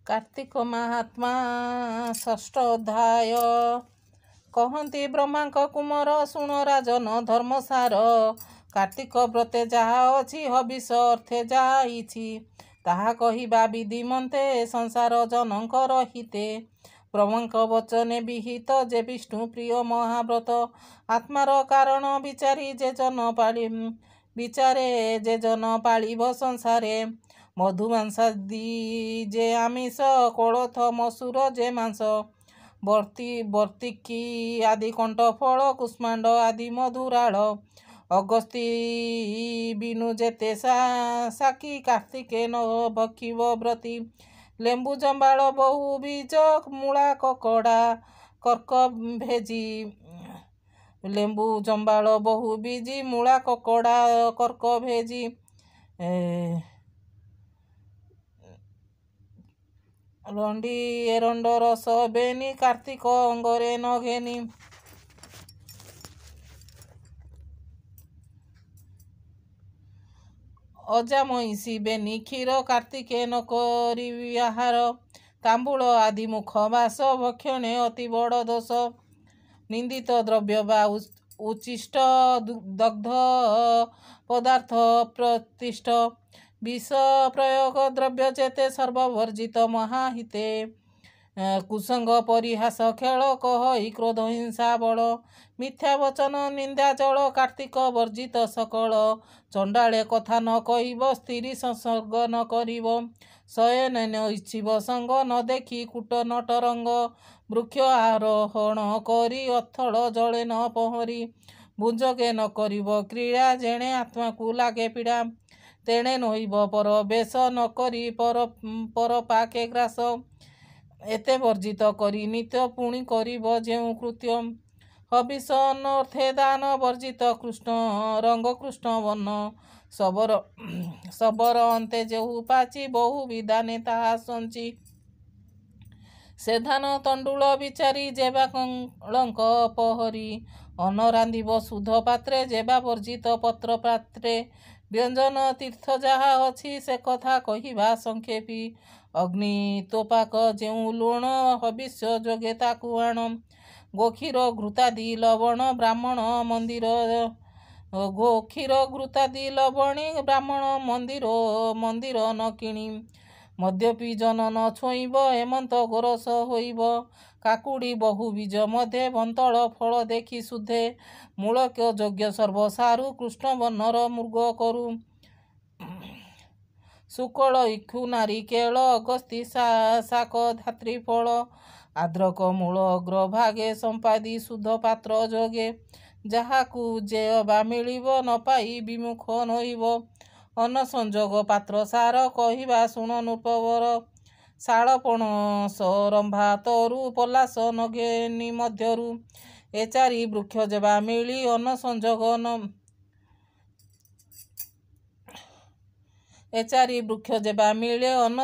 कार्तिक महात्मा षष्ठ अध्याय। कहती ब्रह्मांक कुमार शुण राजन धर्मसार। कार्तिक व्रते जहा अछि हबिष अर्थे जाइछि ताहा कहिबा विधि मन्ते संसार जनकर हिते। ब्रह्मांक वचने विहित जे विष्णु प्रिय महाव्रत आत्मार कारण विचारी जे जन पाळि विचारे जे जन पाळिब संसारे। मधुमांसादी जे आमिष कोलथ मसूर जे मांस वर्तिकी आदि कंठफल कुष्मांड आदि मधुराल अगस्ती बिनु जेते साकी कार्तिके न भक्षिब व्रती। लेंबु जंबाଳ बहु बीज मूला ककड़ा कर्क भेजी। लेंबु जंबाଳ बहु बीजी मूला ककड़ा कर्क भेजी। रंडी एरंड रस बेनी कार्तिक अंगरे न घेनी। अजा महिषी बेनी क्षीर कार्तिके न करी आहार। तांबूल आदि मुख बास भक्षणे अति बड़ दोष। निंदित द्रव्य बा उचिष्ट दग्ध पदार्थ प्रतिष्ठ। विष प्रयोग द्रव्य चेते सर्ववर्जित महाहिते। कुसंग परिहास खेल कहि क्रोध हिंसा बड़। मिथ्या वचन निंदा जल कार्तिक वर्जित सकल। चंडाळे कथा न कहिब स्त्री संसर्ग न करिब। शयन न इच्छिब संग न देखी कूट नटरंग। वृक्ष आरोहण करी अथल जले न पहरी। भुजगे न करिब क्रीड़ा जेणे आत्मा को लागे पीड़ा। तेणे नहिब पर बेश न करी पर पाके ग्रास। एते वर्जित करी नित्य पुणी करिब जेउ कृत्य। हबिष अनर्थे दान वर्जित कृष्ण रंग कृष्ण वर्ण। सबर अंते जेहु पाची बहु विधाने ताहा संची। से धान तंडुल विचारी जेबा कलंक पहरी। अन्न रांधिब शुद्ध पात्रे जेबा वर्जित पत्र पात्रे। व्यंजन तीर्थ जहा अछि से कथा कहिबा संक्षेपी। अग्नि तोपाक जेउ लुण हबिष जोगे ताकु आण। गोक्षीर घृतादि लवण ब्राह्मण मंदिर गोक्षीर घृतादि लवणी ब्राह्मण मंदिर न किणी। मद्यपी जन न छोइब हेमंत गोरस होइब। काकुड़ी बहु बीज मध्ये बंतल फल देखी सुधे। मूलक योग्य सर्वसारु कृष्ण वर्णर मृग करु। शुकल इक्षु नारिकेल अगस्ती शाक धात्री फल। आद्रक मूल अग्रभागे संपादी शुद्ध पात्र जोगे। ଯାହାକୁ ଯେୟ ବା ମିଳିବ ନ ପାଇ ବିମୁଖ ନୋଇବ। ଅନ୍ନ ସଂଯୋଗ ପାତ୍ର ସାର କହିବା ଶୁଣ ନୃପବର। ଶାଳ ପଣସ ରମ୍ଭା ତରୁ ପଲାଶ ନଗେନି ମଧ୍ୟରୁ। ଏ ଚାରି ବୃକ୍ଷ ଯେବା ମିଳି ଅନ୍ନ ସଂଯୋଗ ଏ ଚାରି ବୃକ୍ଷ ଯେବା ମିଳେ ଅନ୍ନ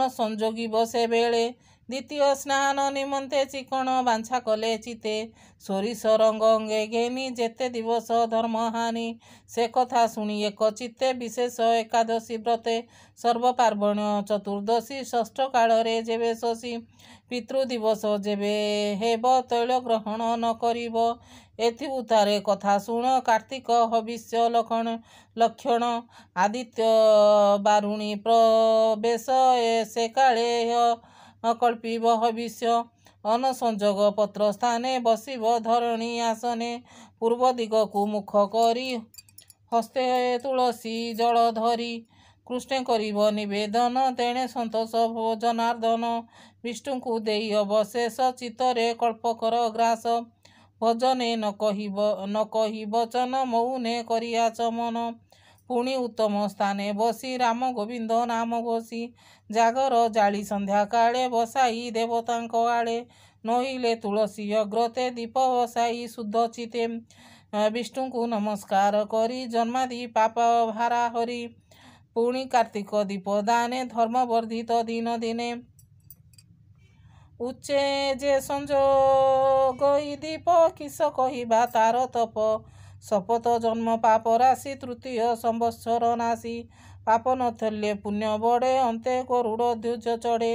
ସଂଯୋଗିବ ସେବେଳେ। ଦ୍ୱିତୀୟ ସ୍ନାନ ନିମନ୍ତେ ଚିକଣ ବାଞ୍ଛା କଲେ ଚିତେ। ସୋରିଷ ରଙ୍ଗ ଅଙ୍ଗେ ଘେନି ଯେତେ ଦିବସ ଧର୍ମହାନି। ସେ କଥା ଶୁଣି ଏକ ଚିତ୍ତେ ବିଶେଷ ଏକାଦଶୀ ବ୍ରତେ। ସର୍ବ ପାର୍ବଣ୍ୟ ଚତୁର୍ଦ୍ଦଶୀ ଷଷ୍ଠ କାଳରେ ଯେବେ ଶଶୀ। ପିତୃ ଦିବସ ଯେବେ ହେବ ତୈଳ ଗ୍ରହଣ ନ କରିବ। ଏଥି ଉତ୍ତାରେ କଥା ଶୁଣ କାର୍ତ୍ତିକ ହବିଷ୍ୟ ଲକ୍ଷଣ। ଆଦିତ୍ୟ ବାରୁଣୀ ପ୍ରବେଶ ସେ କାଳେ କଳ୍ପିବ ହବିଷ୍ୟ। ଅନ୍ନ ସଂଯୋଗ ପତ୍ର ସ୍ଥାନେ ବସିବ ଧରଣୀ ଆସନେ। ପୂର୍ବ ଦିଗକୁ ମୁଖ କରି ହସ୍ତେ ତୁଳସୀ ଜଳ ଧରି। କୃଷ୍ଣେ କରିବ ନିବେଦନ ତେଣେ ସନ୍ତୋଷ ଜନାର୍ଦ୍ଦନ। ବିଷ୍ଣୁଙ୍କୁ ଦେଇ ଅବଶେଷ ଚିତ୍ତରେ କଳ୍ପକର ଗ୍ରାସ। ଭଜନେ ନ କହି ବଚନ ମୌନେ କରିଆ ଚମନ। ପୁଣି ଉତ୍ତମ ସ୍ଥାନେ ବସି ରାମ ଗୋବିନ୍ଦ ନାମ ଘୋଷି। ଜାଗର ଜାଳି ସନ୍ଧ୍ୟା କାଳେ ବସାଇ ଦେବତାଙ୍କ ଆଳେ। ନହିଲେ ତୁଳସୀ ଅଗ୍ରତେ ଦୀପ ବସାଇ ଶୁଦ୍ଧ ଚିତେ। ବିଷ୍ଣୁଙ୍କୁ ନମସ୍କାର କରି ଜନ୍ମାଦି ପାପ ଭାରା ହରି। ପୁଣି କାର୍ତ୍ତିକ ଦୀପ ଦାନେ ଧର୍ମ ବର୍ଦ୍ଧିତ ଦିନ ଦିନେ। ଉଚ୍ଚେ ଯେ ସଂଯୋଗଇ ଦୀପ କିସ କହିବା ତାର ତପ। ଶପଥ ଜନ୍ମ ପାପ ରାଶି ତୃତୀୟ ସମ୍ବତ୍ସର ନାଶୀ। ପାପ ନଥଲେ ପୁଣ୍ୟ ବଢ଼େ, ଅନ୍ତେ ଗରୁଡ଼ ଧ୍ୱଜ ଚଢ଼େ।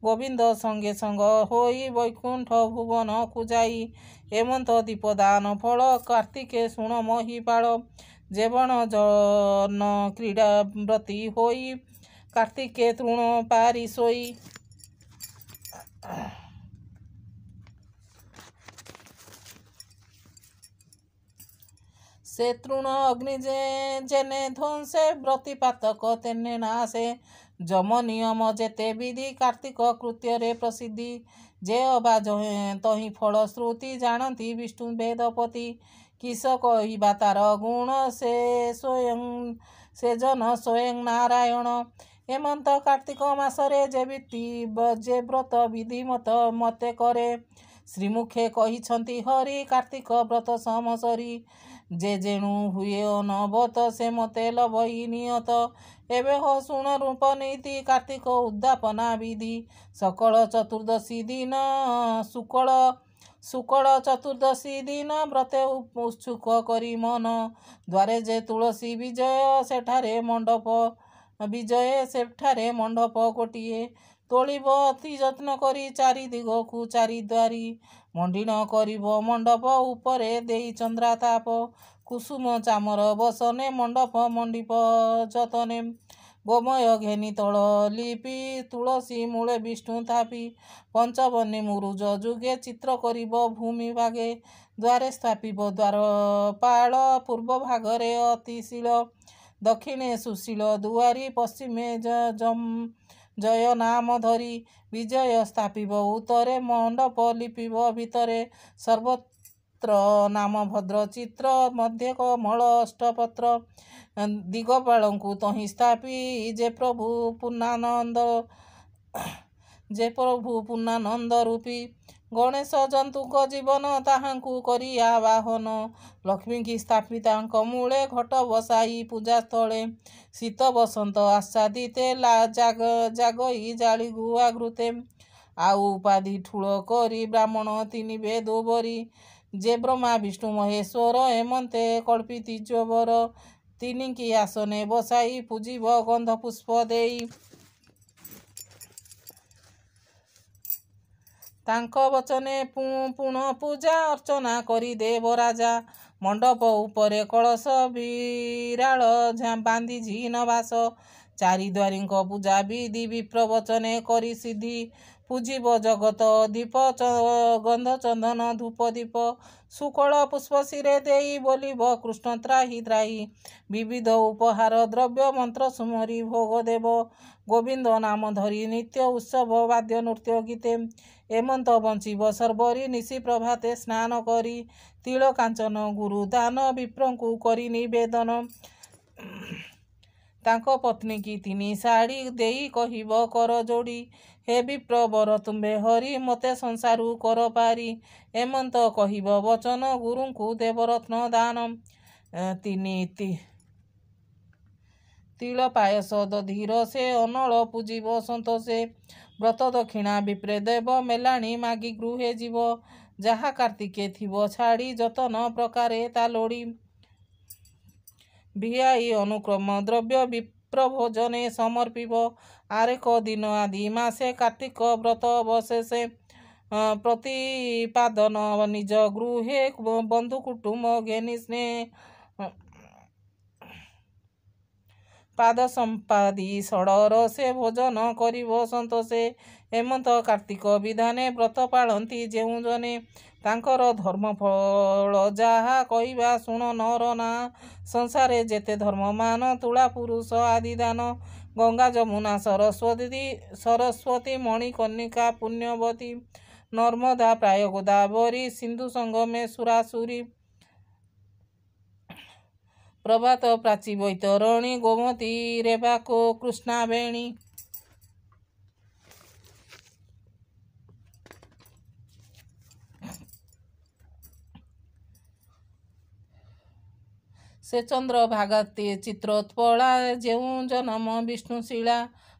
ଗୋବିନ୍ଦ ସଙ୍ଗେ ସଙ୍ଗ ହୋଇ ବୈକୁଣ୍ଠ ଭୁବନକୁ ଯାଇ, ଏମନ୍ତ ଦୀପଦାନ ଫଳ କାର୍ତ୍ତିକେ ଶୁଣ ମହିପାଳ। ଯେବଣ ଜନ କ୍ରୀଡ଼ାବ୍ରତୀ ହୋଇ, କାର୍ତ୍ତିକେ ତୃଣ ପାରି ଶୋଇ। ସେ ତୃଣ ଅଗ୍ନି ଯେନେ ଧ୍ୱଂସେ, ବ୍ରତିପାତକ ତେନେ ନାଶେ। ଯମ ନିୟମ ଯେତେ ବିଧି, କାର୍ତ୍ତିକ କୃତ୍ୟରେ ପ୍ରସିଦ୍ଧି। ଯେ ଅବା ତହିଁ ଫଳ ଶ୍ରୁତି, ଜାଣନ୍ତି ବିଷ୍ଣୁ ବେଦପତି। କିସ କହିବା ତାର ଗୁଣ, ସେ ଜନ ସ୍ୱୟଂ ନାରାୟଣ। ଏମନ୍ତ କାର୍ତ୍ତିକ ମାସରେ ଯେ ବ୍ରତ ବିଧି ମତେ କରେ, ଶ୍ରୀମୁଖେ କହିଛନ୍ତି ହରି। କାର୍ତ୍ତିକ ବ୍ରତ ସମସରି, ଯେ ଯେଣୁ ହୁଏ ଅନବତ, ସେ ମତେ ଲଭଇ ନିୟତ। ଏବେ ହୋ ଶୁଣ ରୂପ ନୀତି, କାର୍ତ୍ତିକ ଉଦ୍ଯାପନା ବିଧି। ଶୁକ୍ଳ ଚତୁର୍ଦ୍ଦଶୀ ଦିନ, ବ୍ରତେ ଉତ୍ସୁକ କରି ମନ। ଦ୍ୱାରେ ଯେ ତୁଳସୀ ସେଠାରେ ମଣ୍ଡପ ଗୋଟିଏ। ତୋଳିବ ଅତି ଯତ୍ନ କରି, ଚାରି ଦିଗକୁ ଚାରି ଦ୍ୱାରି। ମଣ୍ଡିଣ କରିବ ମଣ୍ଡପ ଉପରେ ଦେଇ ଚନ୍ଦ୍ରାତାପ। କୁସୁମ ଚାମର ବସନେ, ମଣ୍ଡପ ମଣ୍ଡିପ ଯତନେ। ଗୋମୟ ଘେନି ତଳ ଲିପି, ତୁଳସୀ ମୂଳେ ବିଷ୍ଣୁ ଥାପି। ପଞ୍ଚବର୍ଣ୍ଣୀ ମୁରୁଜ ଯୁଗେ, ଚିତ୍ର କରିବ ଭୂମି ଭାଗେ। ଦ୍ୱାରେ ସ୍ଥାପିବ ଦ୍ୱାରପାଳ, ପୂର୍ବ ଭାଗରେ ଅତିଶୀଳ। ଦକ୍ଷିଣେ ସୁଶୀଳ ଦୁଆରି, ପଶ୍ଚିମେ ଜୟ ନାମ ଧରି। ବିଜୟ ସ୍ଥାପିବ ଉତ୍ତରେ, ମଣ୍ଡପ ଲିପିବ ଭିତରେ। ସର୍ବତ୍ର ନାମ ଭଦ୍ର ଚିତ୍ର, ମଧ୍ୟେ କମଳ ଅଷ୍ଟପତ୍ର। ଦିଗପାଳଙ୍କୁ ତହିଁ ସ୍ଥାପି, ଯେ ପ୍ରଭୁ ପୂର୍ଣ୍ଣାନନ୍ଦ ରୂପୀ। ଗଣେଶ ଜନ୍ତୁଙ୍କ ଜୀବନ, ତାହାଙ୍କୁ କରି ଆବାହନ। ଲକ୍ଷ୍ମୀଙ୍କି ସ୍ଥାପି ତାଙ୍କ ମୂଳେ, ଘଟ ବସାଇ ପୂଜା ସ୍ଥଳେ। ଶୀତ ବସନ୍ତ ଆଚ୍ଛାଦିତେ, ଜାଗଇ ଜାଳି ଗୁଆ ଘୃତେ। ଆଉ ଉପାଧି ଠୁଳ କରି, ବ୍ରାହ୍ମଣ ତିନିବେ ଦୋବରି। ଯେ ବ୍ରହ୍ମା ବିଷ୍ଣୁ ମହେଶ୍ୱର, ଏମନ୍ତେ କଳ୍ପିତି ଜ୍ୱର। ତିନିଙ୍କି ଆସନେ ବସାଇ, ପୂଜିବ ଗନ୍ଧ ପୁଷ୍ପ ଦେଇ। ତାଙ୍କ ବଚନେ ପୁଣ ପୂଜା, ଅର୍ଚ୍ଚନା କରି ଦେବ ରାଜା। ମଣ୍ଡପ ଉପରେ କଳସ, ବିରାଳ ବାନ୍ଧିଛି ନବାସ। ଚାରି ଦ୍ୱାରୀଙ୍କ ପୂଜା ବିଧି, ବିପ୍ର ବଚନେ କରି ସିଦ୍ଧି। ପୂଜିବ ଜଗତ ଦୀପ, ଗନ୍ଧ ଚନ୍ଦନ ଧୂପ ଦୀପ। ଶୁକ୍ଳ ପୁଷ୍ପ ଶିରେ ଦେଇ, ବୋଲିବ କୃଷ୍ଣ ତ୍ରାହି ତ୍ରାହି। ବିବିଧ ଉପହାର ଦ୍ରବ୍ୟ, ମନ୍ତ୍ର ସୁମରି ଭୋଗ ଦେବ। ଗୋବିନ୍ଦ ନାମ ଧରି ନିତ୍ୟ ଉତ୍ସବ, ବାଦ୍ୟ ନୃତ୍ୟ ଗୀତେ। ଏମନ୍ତ ବଞ୍ଚିବ ସର୍ବରି, ନିଶି ପ୍ରଭାତେ ସ୍ନାନ କରି। ତିଳ କାଞ୍ଚନ ଗୁରୁ ଦାନ, ବିପ୍ରଙ୍କୁ କରି ନିବେଦନ। ତାଙ୍କ ପତ୍ନୀକି ତିନି ଶାଢ଼ୀ, ଦେଇ କହିବ କର ଯୋଡ଼ି। ହେ ବିପ୍ର ବର ତୁମ୍ଭେ ହରି, ମତେ ସଂସାରୁ କର ପାରି। ଏମନ୍ତ କହିବ ବଚନ, ଗୁରୁଙ୍କୁ ଦେବ ରତ୍ନ ଦାନ। ତିଳ ପାୟସ ଦଧିର ସେ, ଅନଳ ପୂଜିବ ସନ୍ତୋଷେ। ବ୍ରତ ଦକ୍ଷିଣା ବିପ୍ରେ ଦେବ, ମେଲାଣି ମାଗି ଗୃହେ ଯିବ। ଯାହା କାର୍ତ୍ତିକେ ଥିବ ଛାଡ଼ି, ଯତନ ପ୍ରକାରେ ତା ଲୋଡ଼ି। ଭିଆଇ ଅନୁକ୍ରମ ଦ୍ରବ୍ୟ, ବିପ୍ର ଭୋଜନେ ସମର୍ପିବ। ଆରେକ ଦିନ ଆଦି ମାସେ, କାର୍ତ୍ତିକ ବ୍ରତ ଅବଶେଷେ। ପ୍ରତିପାଦନ ନିଜ ଗୃହେ, ବନ୍ଧୁ କୁଟୁମ୍ବ ଘେନି ସ୍ନେହ। ପାଦ ସମ୍ପାଦି ଷଡ଼ର ସେ, ଭୋଜନ କରିବ ସନ୍ତୋଷେ। ଏମନ୍ତ କାର୍ତ୍ତିକ ବିଧାନେ, ବ୍ରତ ପାଳନ୍ତି ଯେଉଁ ଜନେ। ତାଙ୍କର ଧର୍ମ ଫଳ ଯାହା, କହିବା ଶୁଣ ନର ନା। ସଂସାରେ ଯେତେ ଧର୍ମମାନ, ତୁଳା ପୁରୁଷ ଆଦି ଦାନ। ଗଙ୍ଗା ଯମୁନା ସରସ୍ୱତୀ, ମଣିକର୍ଣ୍ଣିକା ପୁଣ୍ୟବତୀ। ନର୍ମଦା ପ୍ରାୟ ଗୋଦାବରୀ, ସିନ୍ଧୁ ସଙ୍ଗମେ ସୁରାସୁରୀ। ପ୍ରଭାତ ପ୍ରାଚୀ ବୈତରଣୀ, ଗୋମତୀ ରେବା କୃଷ୍ଣାବେଣୀ। ସେ ଚନ୍ଦ୍ର ଭାଗା ଚିତ୍ରୋତ୍ପଳା, ଯେଉଁ ଜନମ ବିଷ୍ଣୁଶୀଳା।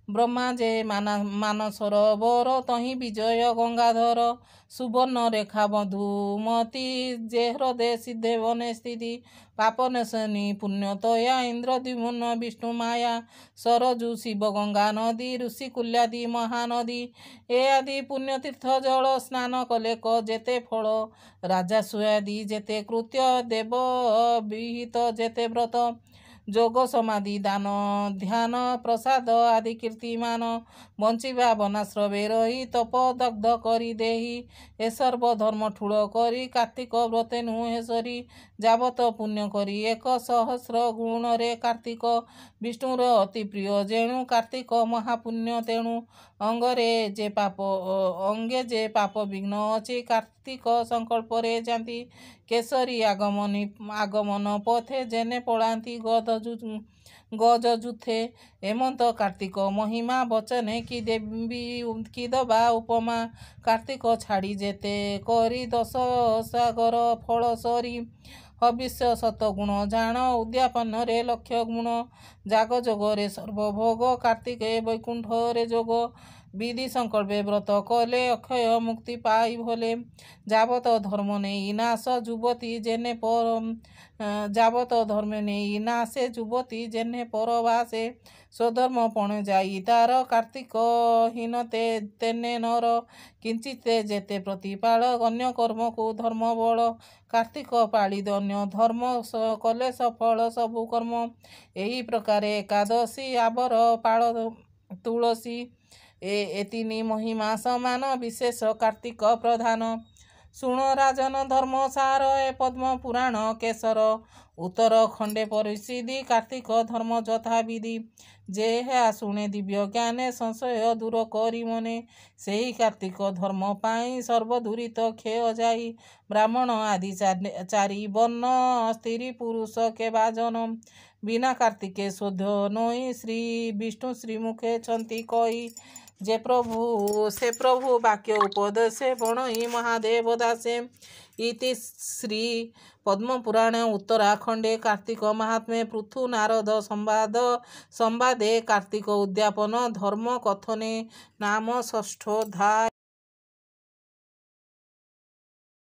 ब्रह्मा जे ମାନସରୋବର ତହିଁ ବିଜୟ ଗଙ୍ଗାଧର ସୁବର୍ଣ୍ଣ ରେଖା ମଧୁମତି ଯେ ହ୍ରଦେ ସିଦ୍ଧେ ବନେ ସ୍ଥିତି ପାପନେଶନି ପୁଣ୍ୟତୟା ଇନ୍ଦ୍ରଦ୍ୟୁମ୍ନ ବିଷ୍ଣୁ ମାୟା ସରଜୁ ଶିବ ଗଙ୍ଗା ନଦୀ ଋଷିକୁଲ୍ୟାଦି ମହାନଦୀ ଏ ଆଦି ପୁଣ୍ୟତୀର୍ଥ ଜଳ ସ୍ନାନ କଲେ କ ଯେତେ ଫଳ ରାଜସ୍ୱ ଯେତେ କୃତ୍ୟ ଦେବ ବିହିତ ଯେତେ ବ୍ରତ ଯୋଗ ସମାଧି ଦାନ ଧ୍ୟାନ ପ୍ରସାଦ ଆଦି କୀର୍ତ୍ତିମାନ ବଞ୍ଚିବା ବନାଶ୍ରମେ ରହି ତପ ଦଗ୍ଧ କରି ଦେହି ଏ ସର୍ବ ଧର୍ମ ଠୁଳ କରି କାର୍ତ୍ତିକ ବ୍ରତେ ନୁହେଁ ସରି ଯାବତ ପୁଣ୍ୟ କରି 1,000 ଗୁଣରେ କାର୍ତ୍ତିକ ବିଷ୍ଣୁର ଅତି ପ୍ରିୟ ଯେଣୁ କାର୍ତ୍ତିକ ମହାପୁଣ୍ୟ ତେଣୁ ଅଙ୍ଗେ ଯେ ପାପ ବିଘ୍ନ ଅଛି କାର୍ତ୍ତିକ ସଂକଳ୍ପରେ ଯାନ୍ତି କେଶରୀ ଆଗମନ ପଥେ ଯେନେ ପଳାନ୍ତି ଗଜଯୁଥେ ଏମନ୍ତ କାର୍ତ୍ତିକ ମହିମା ବଚନେ କି ଦବା ଉପମା କାର୍ତ୍ତିକ ଛାଡ଼ି ଯେତେ କରି 10 ସାଗର ଫଳ ସରି ହବିଷ୍ୟ ଶତଗୁଣ ଜାଣ ଉଦ୍ୟାପନରେ ଲକ୍ଷ ଗୁଣ ଜାଗ ଯୋଗରେ ସର୍ବଭୋଗ କାର୍ତ୍ତିକେ ବୈକୁଣ୍ଠରେ ଯୋଗ ବିଧି ସଂକଳ୍ପେ ବ୍ରତ କଲେ ଅକ୍ଷୟ ମୁକ୍ତି ପାଇ ଭଲେ ଯାବତ ଧର୍ମ ନେଇ ନାଶ ଯୁବତୀ ଯୁବତୀ ଯେନେ ପରବାସେ ସ୍ୱଧର୍ମ ପଣେ ଯାଇ ତାର କାର୍ତ୍ତିକ ହୀନ ତେନେ ନର କିଞ୍ଚିତେ ଯେତେ ପ୍ରତିପାଳ ଅନ୍ୟ କର୍ମକୁ ଧର୍ମ ବଳ କାର୍ତ୍ତିକ ପାଳି ଦନ୍ୟ ଧର୍ମ କଲେ ସଫଳ ସବୁ କର୍ମ ଏହି ପ୍ରକାରେ ଏକାଦଶୀ ଆବର ପାଳ ତୁଳସୀ ଏ ତିନି ମହିମା ସମାନ ବିଶେଷ କାର୍ତ୍ତିକ ପ୍ରଧାନ ଶୁଣ ରାଜନ ଧର୍ମ ସାର ଏ ପଦ୍ମ ପୁରାଣ କେଶର ଉତ୍ତର ଖଣ୍ଡେ ପରିସିଦ୍ଧି କାର୍ତ୍ତିକ ଧର୍ମ ଯଥାବିଧି ଯେ ଏହା ଶୁଣେ ଦିବ୍ୟ ଜ୍ଞାନେ ସଂଶୟ ଦୂର କରି ମନେ ସେହି କାର୍ତ୍ତିକ ଧର୍ମ ପାଇଁ ସର୍ବଦୂରିତ କ୍ଷୟ ଯାଇ ବ୍ରାହ୍ମଣ ଆଦି ଚାରି ବର୍ଣ୍ଣ ସ୍ତ୍ରୀ ପୁରୁଷ କେବାଜନ ବିନା କାର୍ତ୍ତିକେ ଶୋଧ ନୋଇ ଶ୍ରୀ ବିଷ୍ଣୁ ଶ୍ରୀମୁଖେ ଛନ୍ତି କହି ସେ ପ୍ରଭୁ ବାକ୍ୟ ଉପଦେଶେ ବଣଇ ମହାଦେବ ଦାସେ ଇତି ଶ୍ରୀ ପଦ୍ମପୁରାଣ ଉତ୍ତରାଖଣ୍ଡେ କାର୍ତ୍ତିକ ମାହାତ୍ମ୍ୟେ ପୃଥୁ ନାରଦ ସମ୍ବାଦେ କାର୍ତ୍ତିକ ଉଦ୍ଯାପନ ଧର୍ମ କଥନେ ନାମ ଷଷ୍ଠୋଧ୍ୟାୟ।